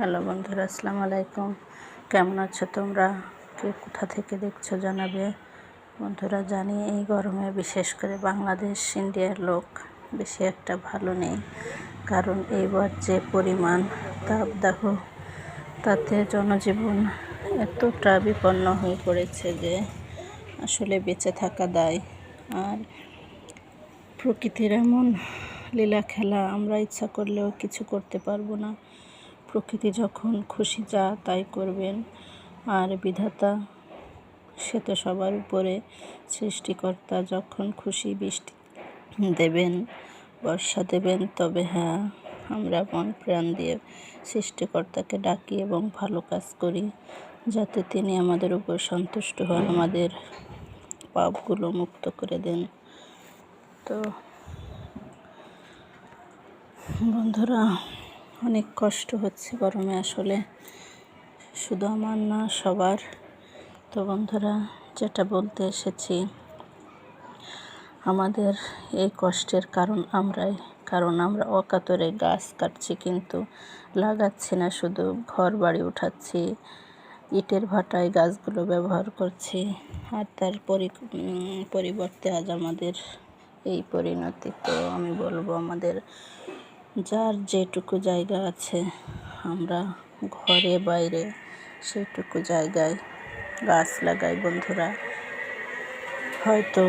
Hello বন্ধুরা, আসসালামু আলাইকুম। কেমন আছো তোমরা? কে কোথা থেকে দেখছো জানাবে। বন্ধুরা, জানি এই গরমে বিশেষ করে বাংলাদেশ ইন্ডিয়ার লোক বেশি একটা ভালো নেই, কারণ এইবার যে পরিমাণ তাপদাহ, তাতে জনজীবন এতটা বিপন্ন হয়ে পড়েছে যে আসলে বেঁচে থাকা দায়। আর প্রকৃতির এমন লীলা খেলা আমরা ইচ্ছা করলেও কিছু করতে পারবো না। প্রকৃতি যখন খুশি যা তাই করবেন, আর বিধাতা সে তো সবার উপরে। সৃষ্টিকর্তা যখন খুশি বৃষ্টি দেবেন, বর্ষা দেবেন, তবে হ্যাঁ, আমরা মন প্রাণ দিয়ে সৃষ্টিকর্তাকে ডাকি এবং ভালো কাজ করি, যাতে তিনি আমাদের উপর সন্তুষ্ট হন, আমাদের পাপগুলো মুক্ত করে দেন। তো বন্ধুরা, অনেক কষ্ট হচ্ছে গরমে, আসলে শুধু আমার না, সবার। তো বন্ধুরা, যেটা বলতে এসেছি, আমাদের এই কষ্টের কারণ আমরাই, কারণ আমরা অকাতরে গাছ কাটছি কিন্তু লাগাচ্ছি না, শুধু ঘর বাড়ি উঠাচ্ছি, ইটের ভাটায় গাছগুলো ব্যবহার করছি। আর তার পরিবর্তে আজ আমাদের এই পরিণতি। তো আমি বলবো, আমাদের যার যেটুকু জায়গা আছে, আমরা ঘরে বাইরে সেইটুকু জায়গায় গাছ লাগাই। বন্ধুরা, হয়তো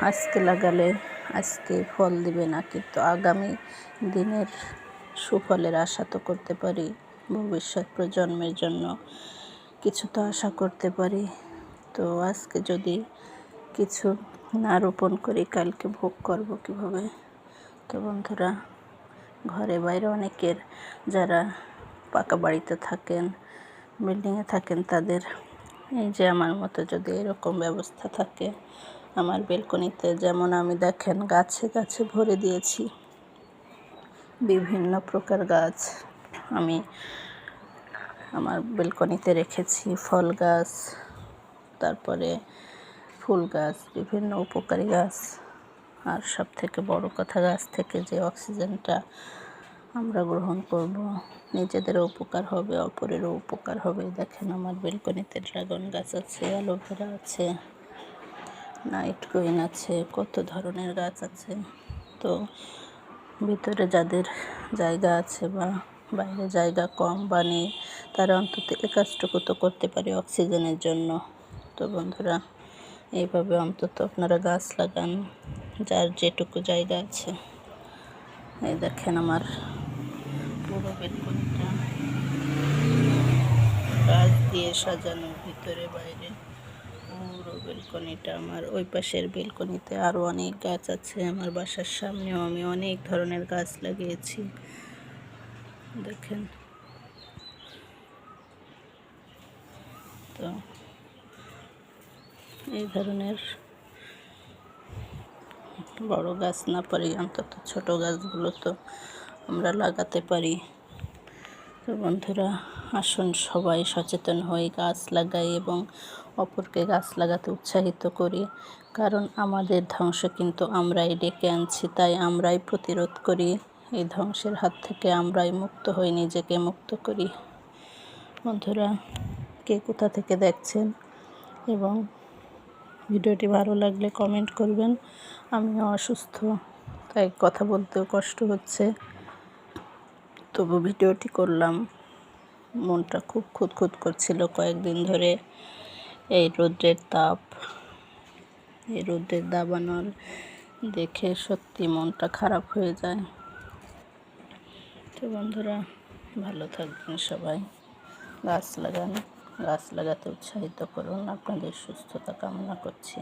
আজকে লাগালে আজকে ফল দিবে না, কিন্তু আগামী দিনের সুফলের আশা তো করতে পারি। ভবিষ্যৎ প্রজন্মের জন্য কিছু তো আশা করতে পারি। তো আজকে যদি কিছু না রোপণ করি, কালকে ভোগ করব কীভাবে? তো বন্ধুরা, ঘরে বাইরে অনেকের, যারা পাকা বাড়িতে থাকেন, বিল্ডিংয়ে থাকেন, তাদের এই যে আমার মতো যদি এরকম ব্যবস্থা থাকে, আমার বেলকনিতে যেমন আমি দেখেন গাছে গাছে ভরে দিয়েছি বিভিন্ন প্রকার গাছ। আমি আমার বেলকনিতে রেখেছি ফল গাছ, তারপরে ফুল গাছ, বিভিন্ন উপকারী গাছ। আর সব থেকে বড় কথা, গাছ থেকে যে অক্সিজেনটা আমরা গ্রহণ করব, নিজেদেরও উপকার হবে, অপরেরও উপকার হবে। দেখেন, আমার বেলকনিতে ড্রাগন গাছ আছে, অ্যালোভেরা আছে, নাইট কুইন আছে, কত ধরনের গাছ আছে। তো ভিতরে যাদের জায়গা আছে বা বাইরে জায়গা কম বা নেই, তারা অন্তত এ কাজটুকু তো করতে পারে অক্সিজেনের জন্য। তো বন্ধুরা, এইভাবে অন্তত আপনারা গাছ লাগান, যার যেটুকু জায়গা আছে। এই দেখেন, আমার পুরো বেলকনিটা গাছ দিয়ে সাজানো, ভিতরে বাইরে পুরো বেলকনিটা আমার। ওই পাশের বেলকনিতে আরও অনেক গাছ আছে। আমার বাসার সামনেও আমি অনেক ধরনের গাছ লাগিয়েছি, দেখেন। তো এই ধরনের বড় গাছ না পারি, অন্তত ছোট গাছগুলো তো আমরা লাগাতে পারি। তো বন্ধুরা, আসুন সবাই সচেতন হই, গাছ লাগাই এবং অপরকে গাছ লাগাতে উৎসাহিত করি। কারণ আমাদের ধ্বংস কিন্তু আমরাই ডেকে আনছি, তাই আমরাই প্রতিরোধ করি। এই ধ্বংসের হাত থেকে আমরাই মুক্ত হই, নিজেকে মুক্ত করি। বন্ধুরা, কে কোথা থেকে দেখছেন এবং ভিডিওটি ভালো লাগলে কমেন্ট করবেন। আমিও অসুস্থ, তাই কথা বলতেও কষ্ট হচ্ছে, তবু ভিডিওটি করলাম। মনটা খুব খুঁতখুত করছিল কয়েকদিন ধরে। এই রৌদ্রের তাপ, এই রৌদ্রের দাবানল দেখে সত্যি মনটা খারাপ হয়ে যায়। তো বন্ধুরা, ভালো থাকবেন সবাই, গাছ লাগান, গাছ লাগাতে উৎসাহিত করুন। আপনাদের সুস্থতা কামনা করছি।